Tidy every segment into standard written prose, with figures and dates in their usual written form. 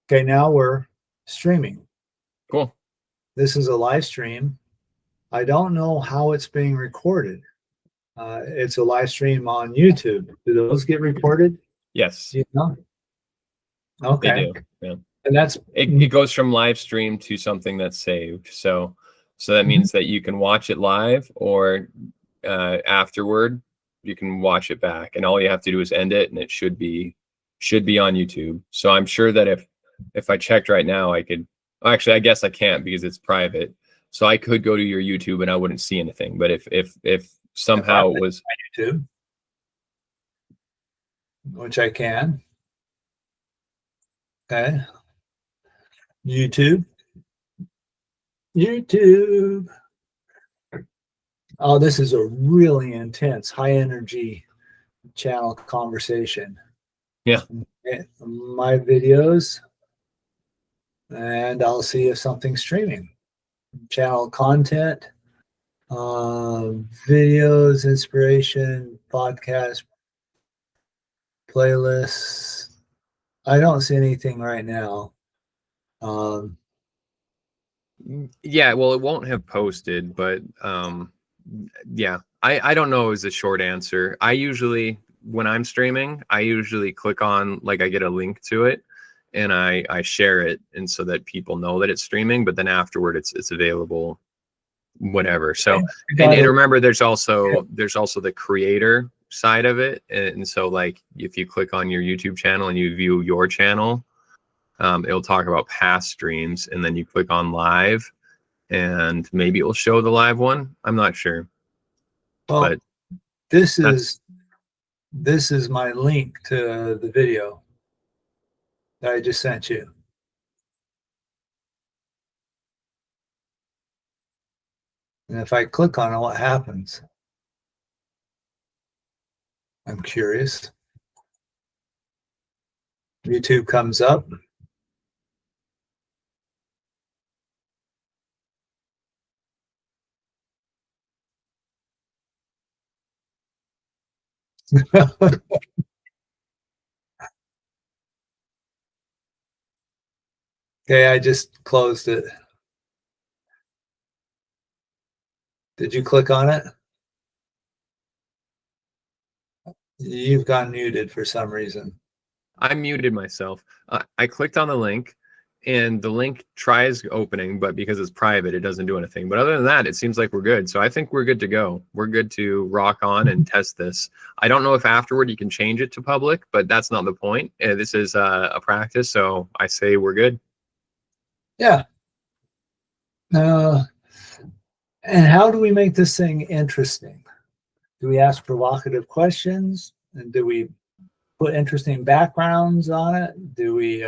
Okay, now we're streaming. Cool. This is a live stream. I don't know how it's being recorded. It's a live stream on YouTube. Do those get recorded? Yes, You know? they Okay. do. Yeah. And that's It goes from live stream to something that's saved. So that means that you can watch it live, or afterward you can watch it back, and all you have to do is end it, and it should be on YouTube. So I'm sure that if I checked right now, I could actually, I guess I can't because it's private. So I could go to your YouTube and I wouldn't see anything. But if somehow it was YouTube, which I can. Okay. YouTube. Oh, this is a really intense, high energy channel conversation. Yeah. My videos, and I'll see if something's streaming. Channel content, videos, inspiration, podcast, playlists. I don't see anything right now. Yeah, well, it won't have posted, but yeah, I don't know is the short answer. I usually, when I'm streaming, I usually click on, like, I get a link to it and I share it, and so that people know that it's streaming, but then afterward it's available whatever. So and remember, there's also the creator side of it, and so, like, if you click on your YouTube channel and you view your channel, it'll talk about past streams, and then you click on live and maybe it'll show the live one. I'm not sure. Well, but this is my link to the video that I just sent you. And if I click on it, what happens? I'm curious. YouTube comes up. Okay, I just closed it. Did you click on it? You've gone muted for some reason. I muted myself. I clicked on the link, and the link tries opening, but because it's private, it doesn't do anything. But other than that, it seems like we're good. So I think we're good to go. We're good to rock on and test this. I don't know if afterward you can change it to public, but that's not the point. This is a practice, so I say we're good. Yeah. And how do we make this thing interesting? Do we ask provocative questions? And do we put interesting backgrounds on it? Do we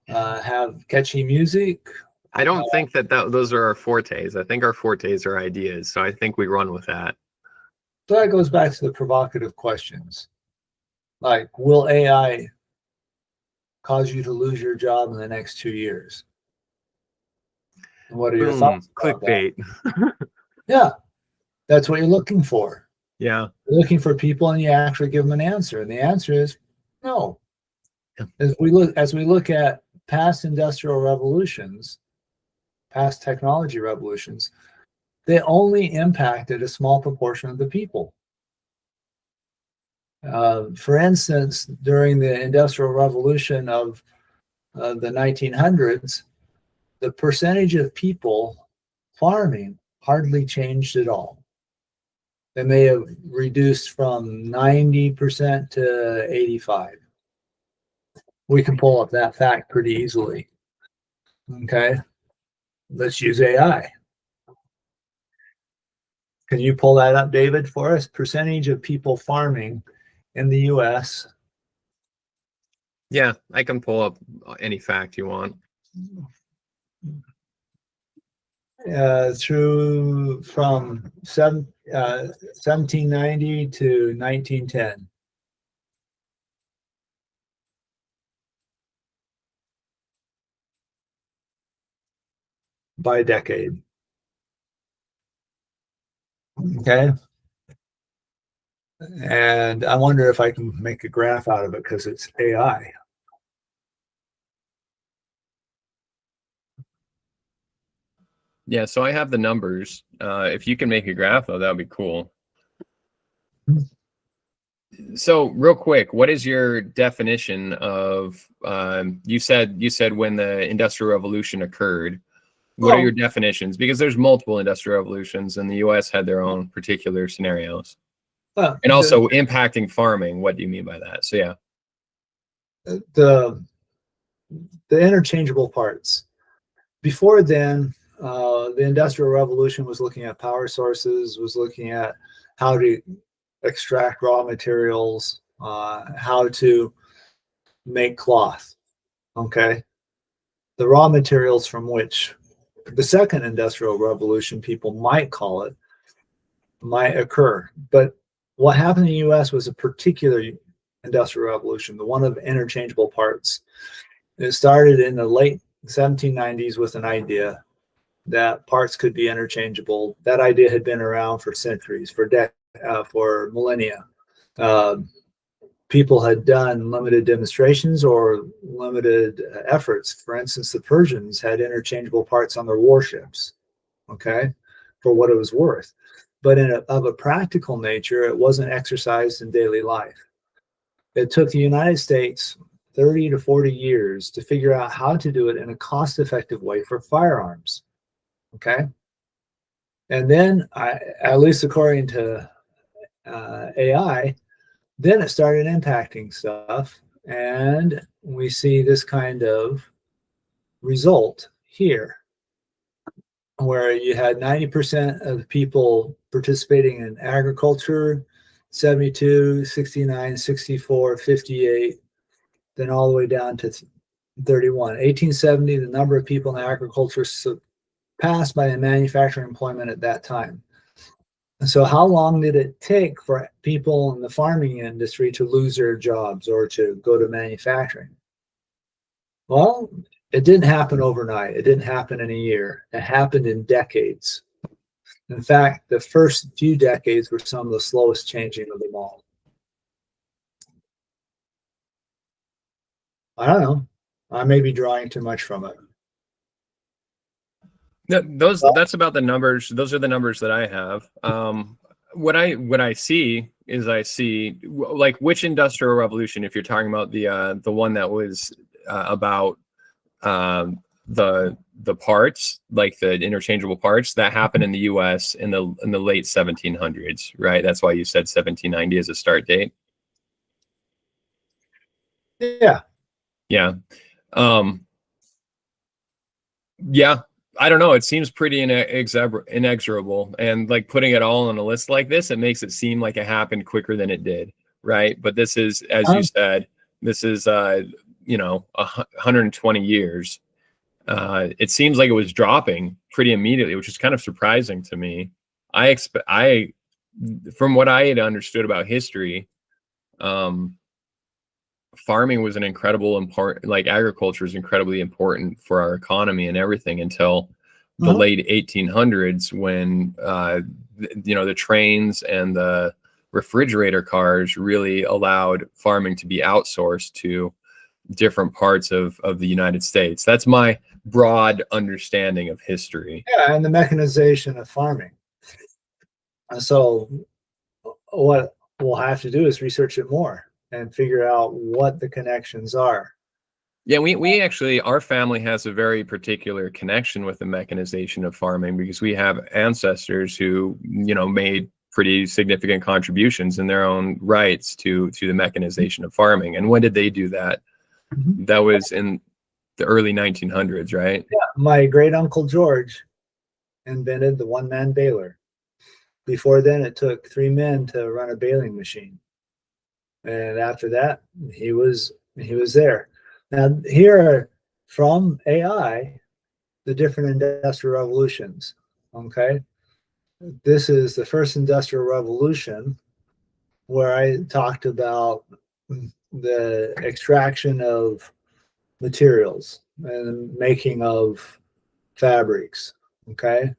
have catchy music? I don't think that those are our fortes. I think our fortes are ideas. So I think we run with that. So that goes back to the provocative questions. Like, will AI cause you to lose your job in the next 2 years? And what are your thoughts? Clickbait. Yeah, that's what you're looking for. Yeah. You're looking for people, and you actually give them an answer. And the answer is no. Yeah. As we look at past industrial revolutions, past technology revolutions, they only impacted a small proportion of the people. For instance, during the Industrial Revolution of the 1900s, the percentage of people farming hardly changed at all. They may have reduced from 90% to 85%. We can pull up that fact pretty easily. Okay, let's use AI. Can you pull that up, David, for us? Percentage of people farming in the U.S. Yeah, I can pull up any fact you want. Through from 1790 to 1910. By decade. Okay. And I wonder if I can make a graph out of it because it's AI. Yeah, so I have the numbers. If you can make a graph though, that would be cool. So real quick, what is your definition of, you said when the Industrial Revolution occurred, what are your definitions? Because there's multiple industrial revolutions and the US had their own particular scenarios. And also impacting farming, what do you mean by that? So yeah. The interchangeable parts. Before then, the Industrial Revolution was looking at power sources, was looking at how to extract raw materials, how to make cloth. Okay. The raw materials from which the second Industrial Revolution, people might call it, might occur. But what happened in the US was a particular Industrial Revolution, the one of interchangeable parts. It started in the late 1790s with an idea that parts could be interchangeable. That idea had been around for centuries, for millennia. People had done limited demonstrations or limited efforts. For instance, the Persians had interchangeable parts on their warships, okay, for what it was worth. But of a practical nature, it wasn't exercised in daily life. It took the United States 30 to 40 years to figure out how to do it in a cost-effective way for firearms, okay? And then, at least according to AI, then it started impacting stuff, and we see this kind of result here, where you had 90% of people participating in agriculture, 72, 69, 64, 58, then all the way down to 31. 1870, the number of people in agriculture surpassed by the manufacturing employment at that time. And so how long did it take for people in the farming industry to lose their jobs or to go to manufacturing? Well, it didn't happen overnight. It didn't happen in a year. It happened in decades. In fact, the first few decades were some of the slowest changing of them all. I don't know. I may be drawing too much from it. That's about the numbers. Those are the numbers that I have. What I see is like which industrial revolution, if you're talking about the one that was about the parts, like the interchangeable parts, that happened in the US in the late 1700s, right? That's why you said 1790 as a start date. Yeah. Yeah. Yeah. I don't know. It seems pretty inexorable. And like putting it all on a list like this, it makes it seem like it happened quicker than it did. Right. But this is, as you said, this is, 120 years. It seems like it was dropping pretty immediately, which is kind of surprising to me. From what I had understood about history, farming was an incredible important, like agriculture is incredibly important for our economy and everything until the late 1800s, when the trains and the refrigerator cars really allowed farming to be outsourced to different parts of the United States. That's my broad understanding of history. Yeah, and the mechanization of farming. So what we'll have to do is research it more and figure out what the connections are. Yeah, we actually, our family has a very particular connection with the mechanization of farming, because we have ancestors who, made pretty significant contributions in their own rights to the mechanization of farming. And when did they do that? That was in the early 1900s, right? Yeah, my great uncle George invented the one-man baler. Before then, it took 3 men to run a baling machine, and after that, he was there. Now, here are from AI the different industrial revolutions. Okay, this is the first industrial revolution, where I talked about the extraction of materials and making of fabrics. Okay.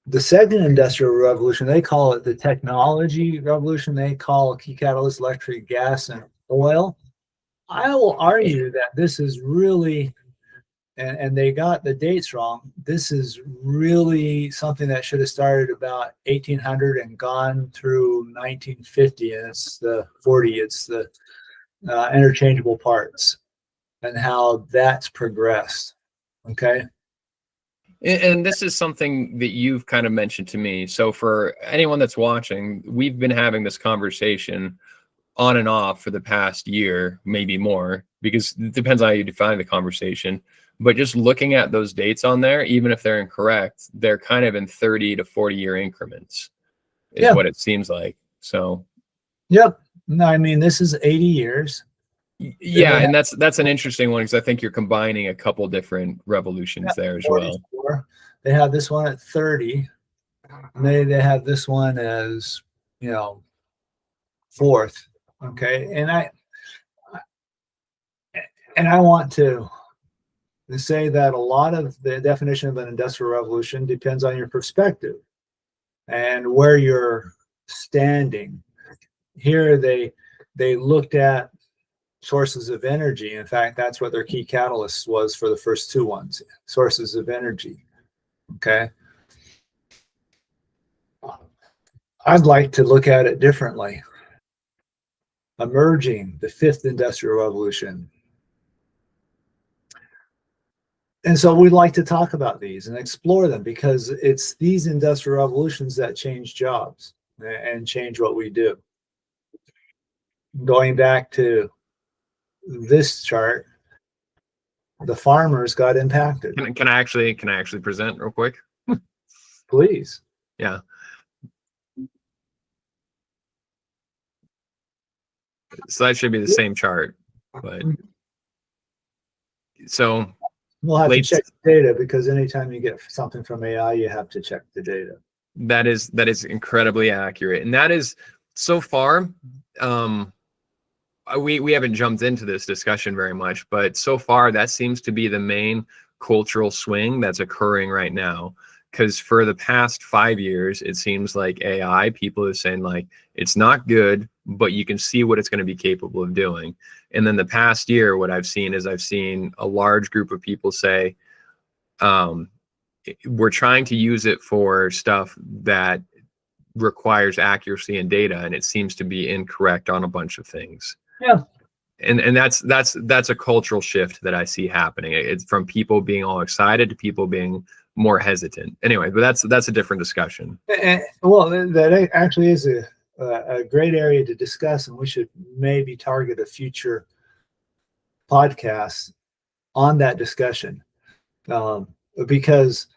The second industrial revolution, they call it the technology revolution. They call key catalyst, electric, gas, and oil. I will argue that this is really and they got the dates wrong. This is really something that should have started about 1800 and gone through 1950, and it's the 40. It's the interchangeable parts and how that's progressed. Okay. And this is something that you've kind of mentioned to me. So for anyone that's watching, we've been having this conversation on and off for the past year, maybe more, because it depends on how you define the conversation. But just looking at those dates on there, even if they're incorrect, they're kind of in 30 to 40 year increments is what it seems like. So yep. No, I mean, this is 80 years. Yeah, and that's an interesting one because I think you're combining a couple different revolutions there as well. They have this one at 30. And they have this one as, you know, fourth. Okay. And I want to say that a lot of the definition of an industrial revolution depends on your perspective and where you're standing. Here they looked at sources of energy. In fact, that's what their key catalyst was for the first two ones, sources of energy. Okay. I'd like to look at it differently. Emerging, the fifth industrial revolution. And so we'd like to talk about these and explore them because it's these industrial revolutions that change jobs and change what we do. Going back to this chart, the farmers got impacted. Can I actually present real quick? Please. Yeah. So that should be the same chart, but so we'll have to check the data because anytime you get something from AI, you have to check the data. That is incredibly accurate, and that is so far. We haven't jumped into this discussion very much, but so far that seems to be the main cultural swing that's occurring right now. Because for the past 5 years, it seems like AI, people are saying like, it's not good, but you can see what it's going to be capable of doing. And then the past year, what I've seen is I've seen a large group of people say, we're trying to use it for stuff that requires accuracy and data, and it seems to be incorrect on a bunch of things. Yeah. And that's a cultural shift that I see happening. It's from people being all excited to people being more hesitant. Anyway, but that's a different discussion. Well, that actually is a great area to discuss, and we should maybe target a future podcast on that discussion, because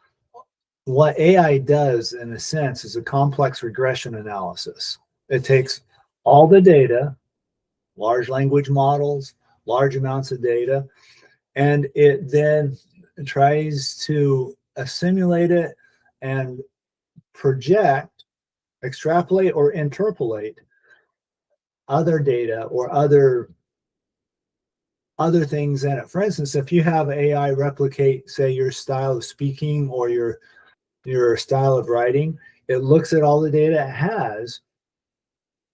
what AI does, in a sense, is a complex regression analysis. It takes all the data, large language models, large amounts of data, and it then tries to assimilate it and project, extrapolate, or interpolate other data or other things in it. For instance, if you have AI replicate, say, your style of speaking or your style of writing, it looks at all the data it has.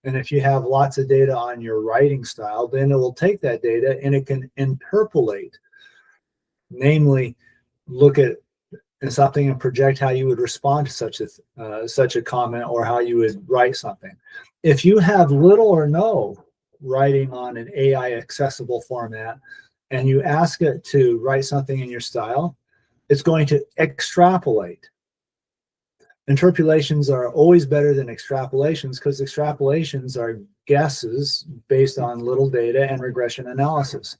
And if you have lots of data on your writing style, then it will take that data and it can interpolate, namely look at something and project how you would respond to such a comment or how you would write something. If you have little or no writing on an AI accessible format and you ask it to write something in your style, it's going to extrapolate. Interpolations are always better than extrapolations because extrapolations are guesses based on little data and regression analysis.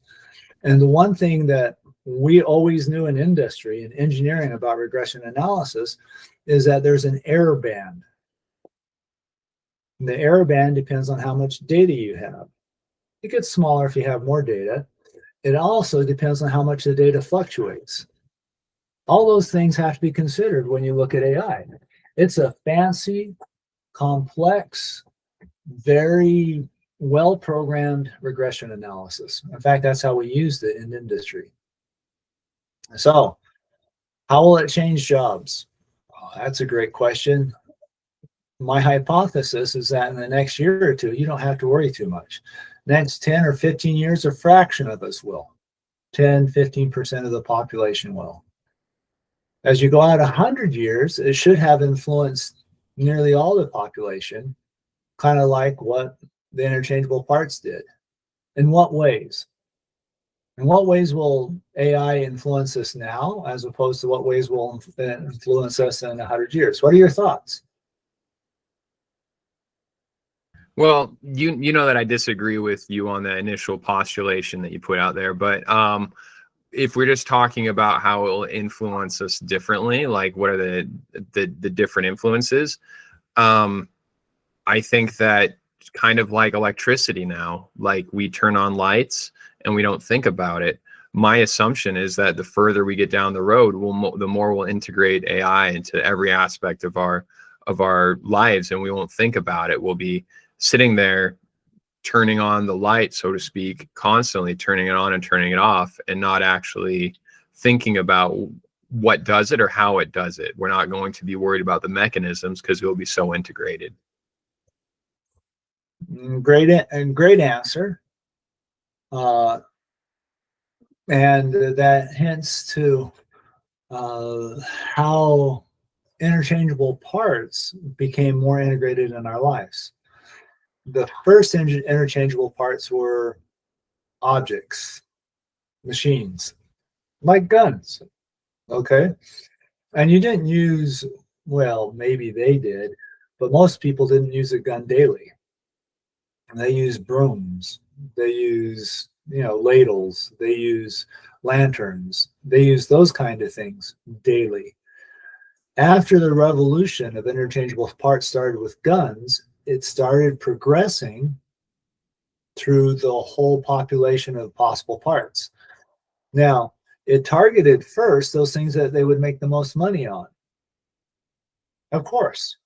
And the one thing that we always knew in industry and engineering about regression analysis is that there's an error band. And the error band depends on how much data you have. It gets smaller if you have more data. It also depends on how much the data fluctuates. All those things have to be considered when you look at AI. It's a fancy, complex, very well-programmed regression analysis. In fact, that's how we used it in industry. So, how will it change jobs? Oh, that's a great question. My hypothesis is that in the next year or two, you don't have to worry too much. Next 10 or 15 years, a fraction of us will. 10, 15% of the population will. As you go out 100 years, it should have influenced nearly all the population, kind of like what the interchangeable parts did. In what ways? In what ways will AI influence us now, as opposed to what ways will influence us in 100 years? What are your thoughts? Well, you know that I disagree with you on the initial postulation that you put out there, but if we're just talking about how it will influence us differently, like what are the different influences, I think that kind of like electricity now, like we turn on lights and we don't think about it. My assumption is that the further we get down the road, the more we'll integrate AI into every aspect of our lives, and we won't think about it. We'll be sitting there turning on the light, so to speak, constantly turning it on and turning it off, and not actually thinking about what does it or how it does it. We're not going to be worried about the mechanisms because we'll be so integrated. Great answer. And that hints to how interchangeable parts became more integrated in our lives. The first interchangeable parts were objects, machines, like guns, okay? And you didn't use, well, maybe they did, but most people didn't use a gun daily. They use brooms, they use, ladles, they use lanterns, they use those kind of things daily. After the revolution of interchangeable parts started with guns, it started progressing through the whole population of possible parts. Now, it targeted first those things that they would make the most money on. Of course,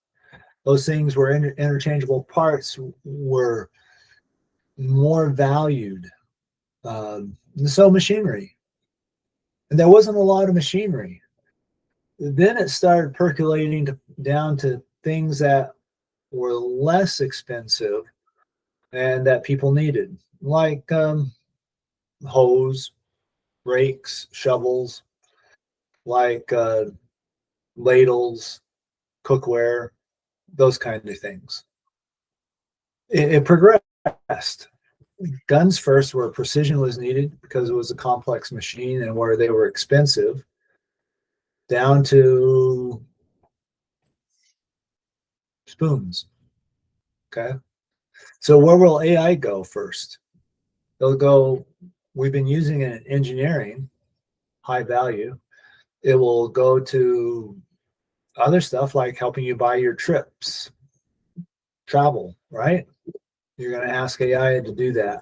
those things where interchangeable parts were more valued. So machinery. And there wasn't a lot of machinery. Then it started percolating down to things that were less expensive and that people needed, like hose, rakes, shovels, like ladles, cookware, those kind of things. It progressed. Guns first, where precision was needed because it was a complex machine and where they were expensive, down to spoons. Okay. So where will AI go first? They'll go, we've been using it in engineering, high value. It will go to other stuff like helping you buy your trips, travel, right? You're going to ask AI to do that.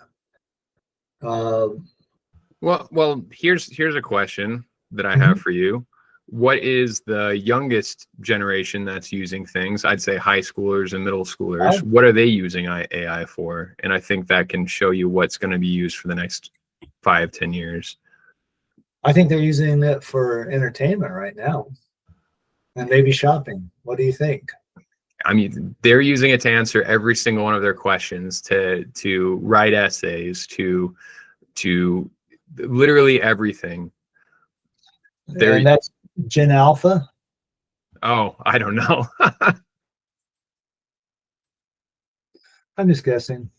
Well, here's a question that I have for you. What is the youngest generation that's using things? I'd say high schoolers and middle schoolers. What are they using AI for? And I think that can show you what's going to be used for the next 5-10 years. I think they're using it for entertainment right now, and maybe shopping. What do you think? I mean, they're using it to answer every single one of their questions, to write essays, to literally everything. And that's Gen Alpha? Oh, I don't know. I'm just guessing.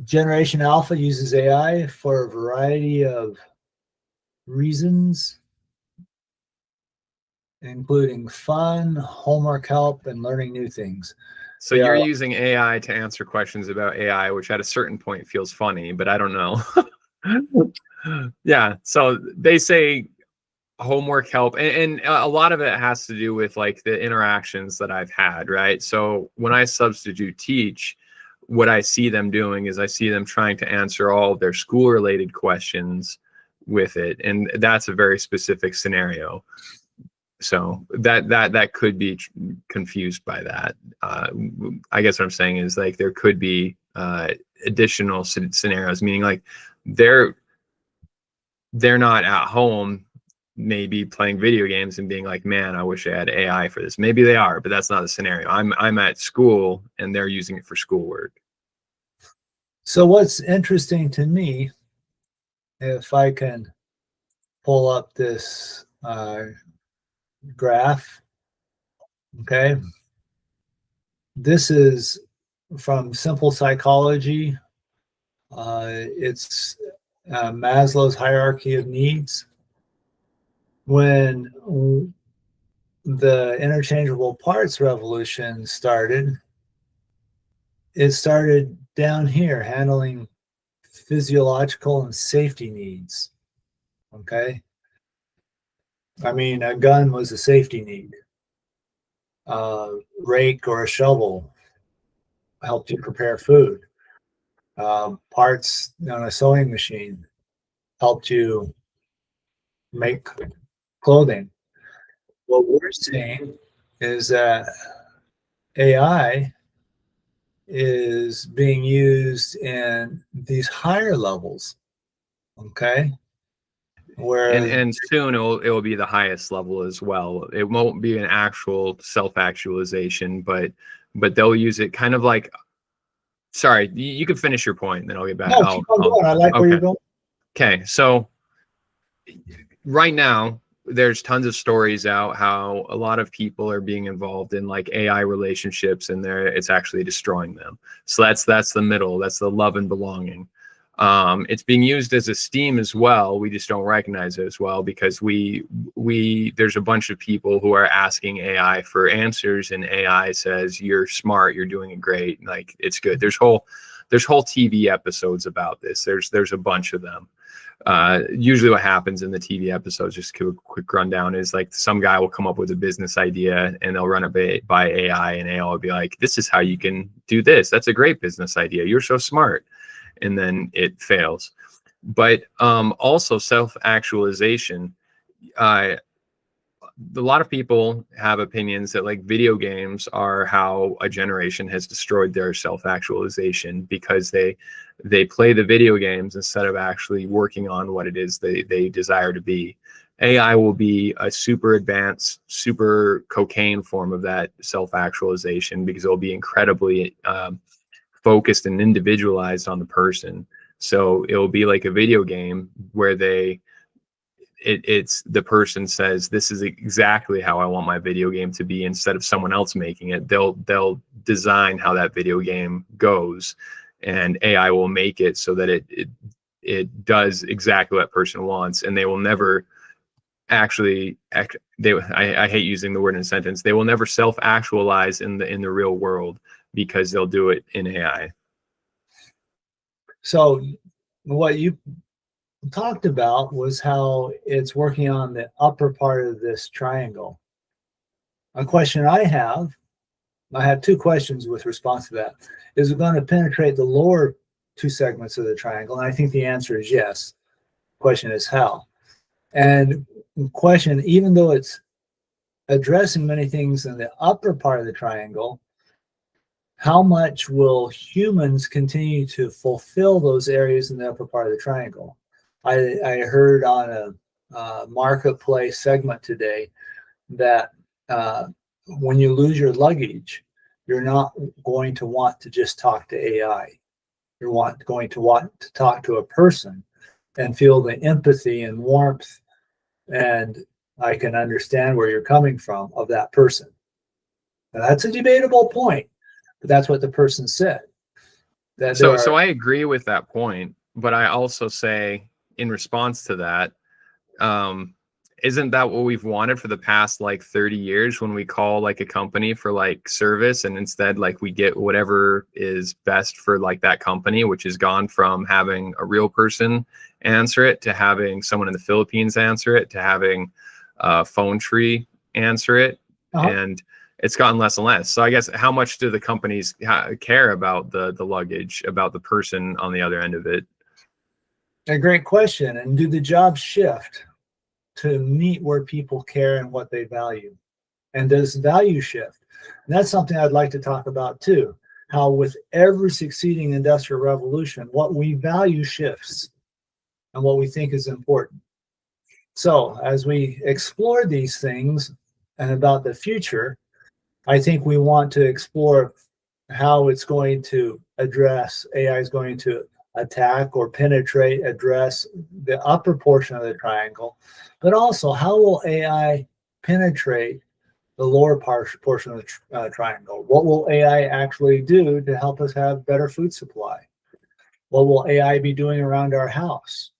Generation Alpha uses AI for a variety of reasons, including fun, homework help, and learning new things. So you're using AI to answer questions about AI, which at a certain point feels funny, but I don't know. Yeah, so they say homework help, and a lot of it has to do with like the interactions that I've had, right? So when I substitute teach, what I see them doing is I see them trying to answer all of their school related questions with it, and that's a very specific scenario. So that could be confused by that. I guess what I'm saying is like there could be additional scenarios, meaning like they're not at home maybe playing video games and being like, man, I wish I had AI for this. Maybe they are, but that's not the scenario. I'm at school and they're using it for schoolwork. So what's interesting to me, if I can pull up this graph, okay, this is from Simple Psychology. It's Maslow's hierarchy of needs. When the interchangeable parts revolution started, it started down here, handling physiological and safety needs. Okay. I mean, a gun was a safety need. Rake or a shovel helped you prepare food. Parts on a sewing machine helped you make clothing. What we're seeing is that AI is being used in these higher levels, okay? Where and soon it'll be the highest level as well. It won't be an actual self-actualization, but they'll use it kind of like, sorry, you can finish your point, then I'll get back. no, keep on going. I like where you're going. Okay, so right now there's tons of stories out how a lot of people are being involved in like AI relationships, and it's actually destroying them. So that's the middle, that's the love and belonging. It's being used as esteem as well. We just don't recognize it as well because there's a bunch of people who are asking AI for answers, and AI says, you're smart, you're doing it great, like it's good. There's whole TV episodes about this. There's a bunch of them. Usually what happens in the TV episodes, just a quick rundown, is like some guy will come up with a business idea and they'll run it by AI, and AI will be like, this is how you can do this. That's a great business idea. You're so smart. And then it fails. But also self-actualization. A lot of people have opinions that like video games are how a generation has destroyed their self-actualization, because they play the video games instead of actually working on what it is they desire to be. AI will be a super advanced, super cocaine form of that self-actualization, because it'll be incredibly focused and individualized on the person. So it'll be like a video game where it's the person says, this is exactly how I want my video game to be, instead of someone else making it. They'll design how that video game goes, and AI will make it so that it does exactly what that person wants, and they will never actually I hate using the word in a sentence. They will never self-actualize in the real world, because they'll do it in AI. So what you talked about was how it's working on the upper part of this triangle. A question I have two questions with response to that. Is it going to penetrate the lower two segments of the triangle? And I think the answer is yes. The question is how. And question, even though it's addressing many things in the upper part of the triangle, how much will humans continue to fulfill those areas in the upper part of the triangle? I heard on a marketplace segment today that when you lose your luggage, you're not going to want to just talk to AI. You're going to want to talk to a person and feel the empathy and warmth, and I can understand where you're coming from of that person. Now, that's a debatable point, but that's what the person said. So I agree with that point, but I also say in response to that, isn't that what we've wanted for the past like 30 years, when we call like a company for like service, and instead like we get whatever is best for like that company, which has gone from having a real person answer it to having someone in the Philippines answer it to having a phone tree answer it. And it's gotten less and less. So I guess, how much do the companies care about the luggage, about the person on the other end of it? A great question. And do the jobs shift to meet where people care and what they value? And does value shift? And that's something I'd like to talk about too. How with every succeeding industrial revolution, what we value shifts and what we think is important. So as we explore these things and about the future, I think we want to explore how it's going to address, AI is going to attack or penetrate, address the upper portion of the triangle, but also how will AI penetrate the lower portion of the triangle? What will AI actually do to help us have better food supply? What will AI be doing around our house?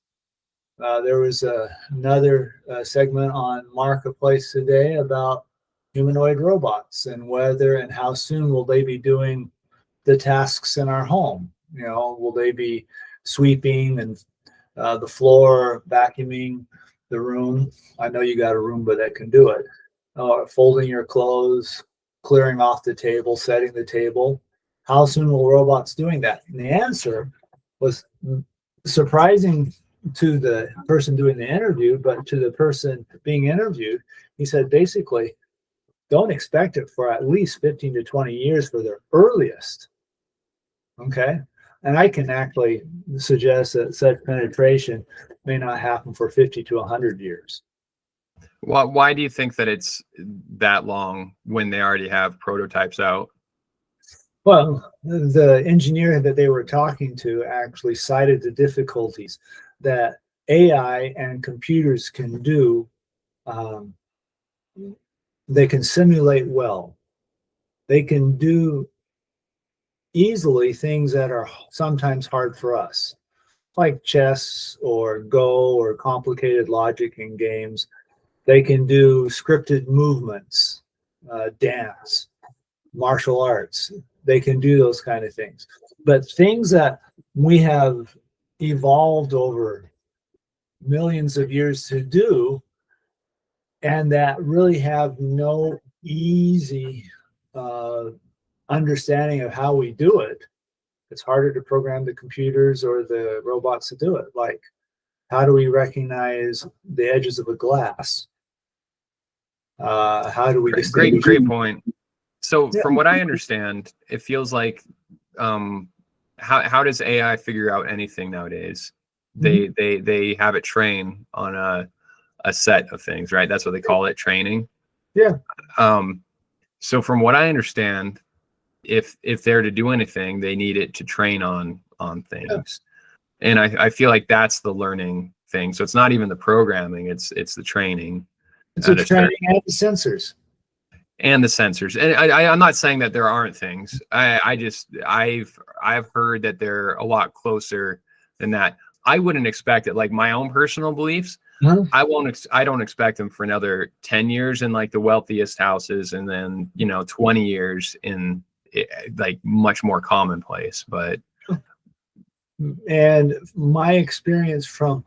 There was another segment on Marketplace today about humanoid robots and whether and how soon will they be doing the tasks in our home. You know, will they be sweeping and the floor, vacuuming the room? I know you got a Roomba that can do it. Folding your clothes, clearing off the table, setting the table. How soon will robots doing that? And the answer was surprising to the person doing the interview, but to the person being interviewed, he said basically, don't expect it for at least 15 to 20 years for the earliest. Okay. And I can actually suggest that such penetration may not happen for 50 to 100 years. Why do you think that it's that long when they already have prototypes out? Well, the engineer that they were talking to actually cited the difficulties that AI and computers can do. They can simulate well. They can do easily things that are sometimes hard for us, like chess or Go or complicated logic in games. They can do scripted movements, dance, martial arts. They can do those kind of things. But things that we have evolved over millions of years to do, and that really have no easy understanding of how we do it. It's harder to program the computers or the robots to do it. Like, how do we recognize the edges of a glass? How do we distinguish? Great point. So Yeah. from what I understand, it feels like how does AI figure out anything nowadays? They have it train on a set of things, right? That's what they call it, training. Yeah. So from what I understand, if they're to do anything, they need it to train on things. And I feel like that's the learning thing. So it's not even the programming, it's the training. It's the training and the sensors. And the sensors. And I'm not saying that there aren't things. I've heard that they're a lot closer than that. I wouldn't expect it. Like my own personal beliefs, I don't expect them for another 10 years in like the wealthiest houses, and then 20 years in like much more commonplace. But and my experience from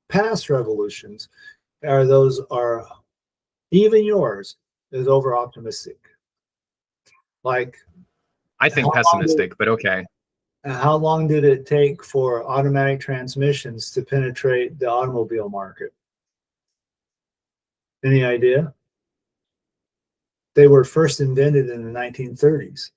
past revolutions are even yours is over optimistic. Like, I think pessimistic, but okay. How long did it take for automatic transmissions to penetrate the automobile market? Any idea? They were first invented in the 1930s.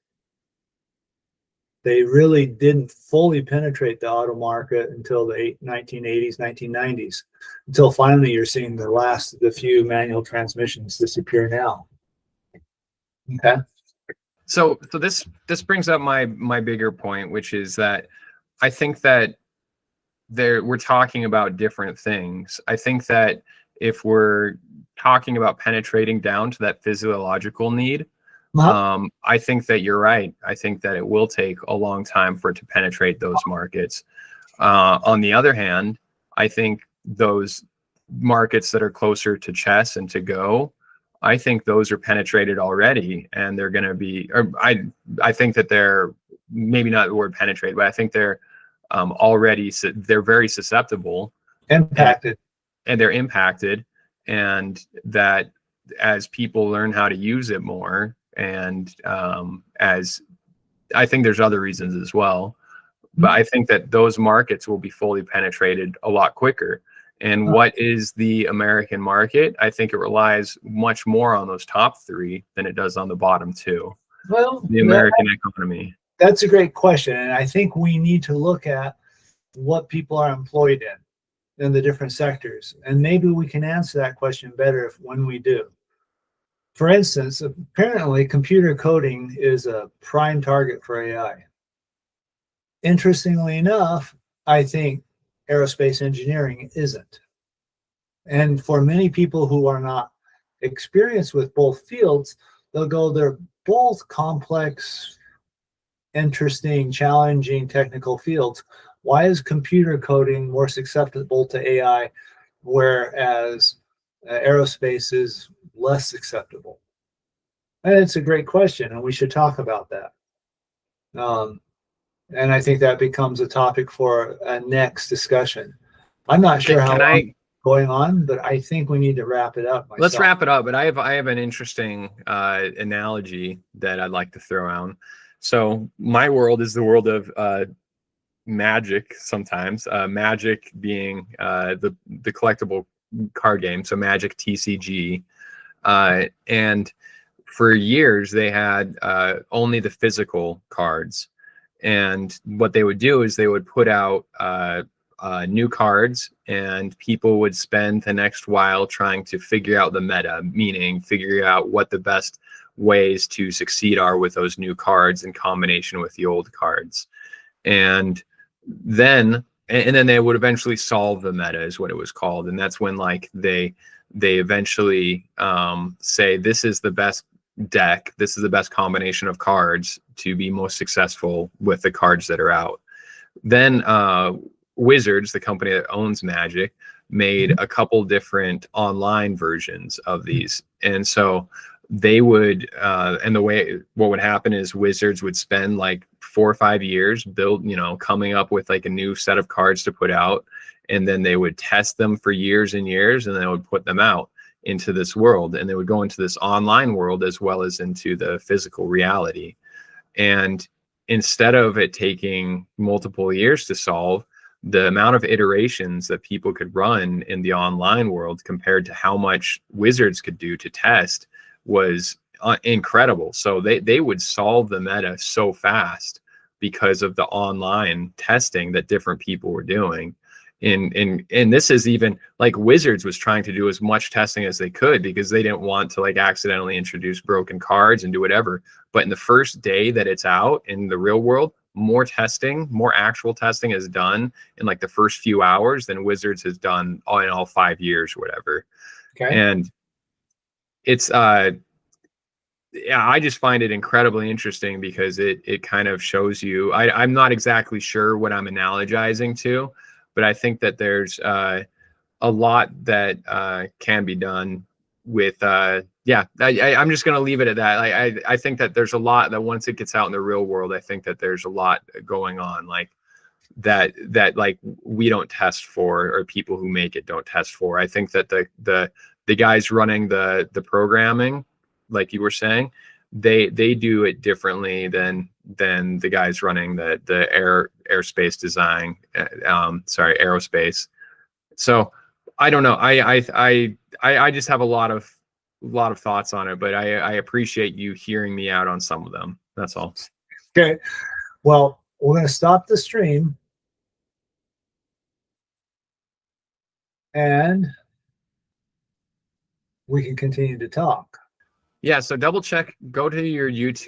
They really didn't fully penetrate the auto market until the 1980s, 1990s, until finally you're seeing the few manual transmissions disappear now. Okay. So this brings up my bigger point, which is that I think that we're talking about different things. I think that if we're talking about penetrating down to that physiological need, I think that you're right. I think that it will take a long time for it to penetrate those markets. On the other hand, I think those markets that are closer to chess and to Go, I think those are penetrated already, and they're going to be, or I think that they're maybe not the word penetrate, but I think they're already, they're very susceptible. Impacted. And they're impacted, and that as people learn how to use it more, and as I think there's other reasons as well, but I think that those markets will be fully penetrated a lot quicker. And what is the American market? I think it relies much more on those top three than it does on the bottom two. Well, the American economy. That's a great question. And I think we need to look at what people are employed in. in the different sectors? And maybe we can answer that question better when we do. For instance, apparently computer coding is a prime target for AI. Interestingly enough, I think aerospace engineering isn't. And for many people who are not experienced with both fields, they'll go, they're both complex, interesting, challenging technical fields. Why is computer coding more susceptible to AI, whereas aerospace is less acceptable? And it's a great question, and we should talk about that. And I think that becomes a topic for a next discussion. I'm not sure how long it's going on, but I think we need to wrap it up. Let's wrap it up. But I have an interesting analogy that I'd like to throw out. So my world is the world of Magic. Sometimes Magic being the collectible card game. So Magic TCG, and for years they had only the physical cards. And what they would do is they would put out new cards, and people would spend the next while trying to figure out the meta, meaning figuring out what the best ways to succeed are with those new cards in combination with the old cards. And then they would eventually solve the meta, is what it was called. And that's when like they eventually say, this is the best deck, this is the best combination of cards to be most successful with the cards that are out. Then Wizards, the company that owns Magic, made a couple different online versions of these. And so they would and what would happen is Wizards would spend like 4 or 5 years coming up with like a new set of cards to put out, and then they would test them for years and years, and then they would put them out into this world, and they would go into this online world as well as into the physical reality. And instead of it taking multiple years to solve, the amount of iterations that people could run in the online world compared to how much Wizards could do to test was incredible. So they would solve the meta so fast because of the online testing that different people were doing. And this is even like Wizards was trying to do as much testing as they could, because they didn't want to like accidentally introduce broken cards and do whatever. But in the first day that it's out in the real world, more actual testing is done in like the first few hours than Wizards has done in all 5 years or whatever. Okay. And it's yeah, I just find it incredibly interesting because it kind of shows you, I'm not exactly sure what I'm analogizing to, but I think that there's a lot that can be done with yeah, I'm just going to leave it at that. I think that there's a lot that once it gets out in the real world, I think that there's a lot going on like that like we don't test for, or people who make it don't test for. I think that the guys running the programming, like you were saying, they do it differently than the guys running the airspace design, aerospace. So I don't know. I just have a lot of thoughts on it, but I appreciate you hearing me out on some of them. That's all. Okay. Well, we're going to stop the stream, and we can continue to talk. Yeah. So double check, go to your YouTube.